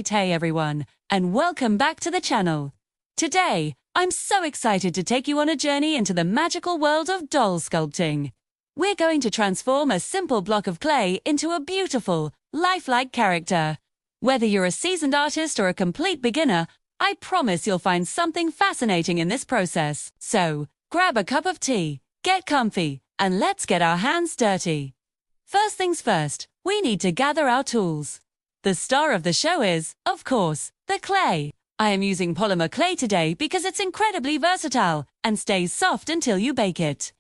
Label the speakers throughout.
Speaker 1: Hey everyone, and welcome back to the channel. Today, I'm so excited to take you on a journey into the magical world of doll sculpting. We're going to transform a simple block of clay into a beautiful, lifelike character. Whether you're a seasoned artist or a complete beginner, I promise you'll find something fascinating in this process. So, grab a cup of tea, get comfy, and let's get our hands dirty. First things first, we need to gather our tools. The star of the show is, of course, the clay. I am using polymer clay today because it's incredibly versatile and stays soft until you bake it.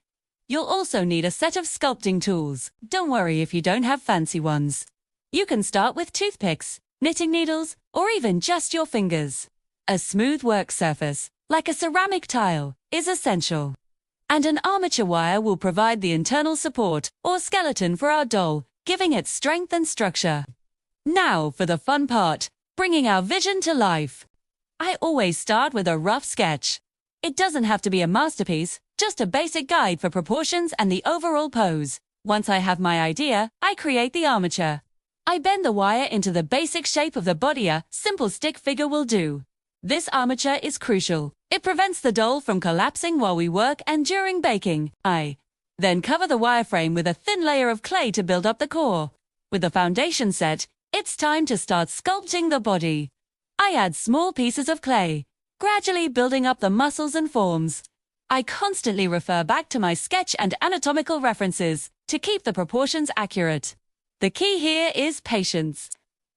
Speaker 1: You'll also need a set of sculpting tools. Don't worry if you don't have fancy ones. You can start with toothpicks, knitting needles, or even just your fingers. A smooth work surface, like a ceramic tile, is essential. And an armature wire will provide the internal support or skeleton for our doll, giving it strength and structure. Now for the fun part, bringing our vision to life. I always start with a rough sketch. It doesn't have to be a masterpiece, just a basic guide for proportions and the overall pose. Once I have my idea, I create the armature. I bend the wire into the basic shape of the body. A simple stick figure will do. This armature is crucial. It prevents the doll from collapsing while we work and during baking. I then cover the wireframe with a thin layer of clay to build up the core. With the foundation set, it's time to start sculpting the body. I add small pieces of clay, gradually building up the muscles and forms. I constantly refer back to my sketch and anatomical references to keep the proportions accurate. The key here is patience.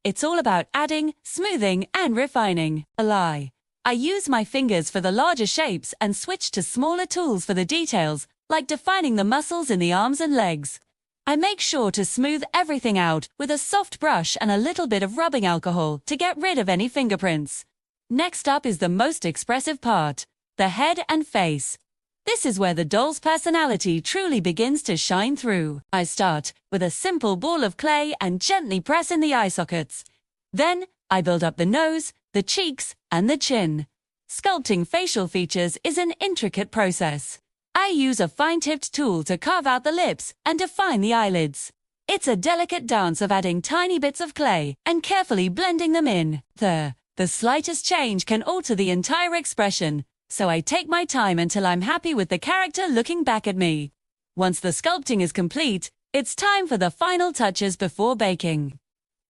Speaker 1: It's all about adding, smoothing, and refining. I use my fingers for the larger shapes and switch to smaller tools for the details, like defining the muscles in the arms and legs. I make sure to smooth everything out with a soft brush and a little bit of rubbing alcohol to get rid of any fingerprints. Next up is the most expressive part, the head and face. This is where the doll's personality truly begins to shine through. I start with a simple ball of clay and gently press in the eye sockets. Then, I build up the nose, the cheeks, and the chin. Sculpting facial features is an intricate process. I use a fine-tipped tool to carve out the lips and define the eyelids. It's a delicate dance of adding tiny bits of clay and carefully blending them in. The slightest change can alter the entire expression, so I take my time until I'm happy with the character looking back at me. Once the sculpting is complete, it's time for the final touches before baking.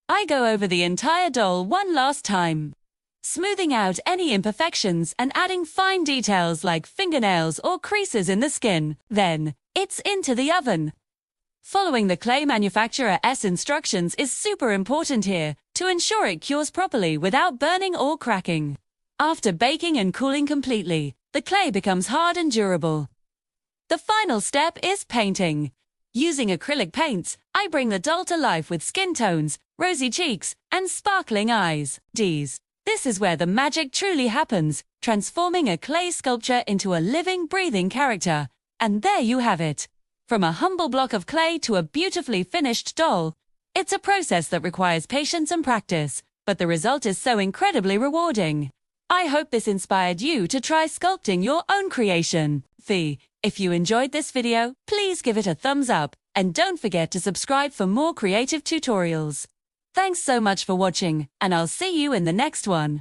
Speaker 1: I go over the entire doll one last time, smoothing out any imperfections and adding fine details like fingernails or creases in the skin. Then, it's into the oven. Following the clay manufacturer's instructions is super important here to ensure it cures properly without burning or cracking. After baking and cooling completely, the clay becomes hard and durable. The final step is painting. Using acrylic paints, I bring the doll to life with skin tones, rosy cheeks, and sparkling eyes. This is where the magic truly happens, transforming a clay sculpture into a living, breathing character. And there you have it. From a humble block of clay to a beautifully finished doll. It's a process that requires patience and practice, but the result is so incredibly rewarding. I hope this inspired you to try sculpting your own creation. If you enjoyed this video, please give it a thumbs up, and don't forget to subscribe for more creative tutorials. Thanks so much for watching, and I'll see you in the next one.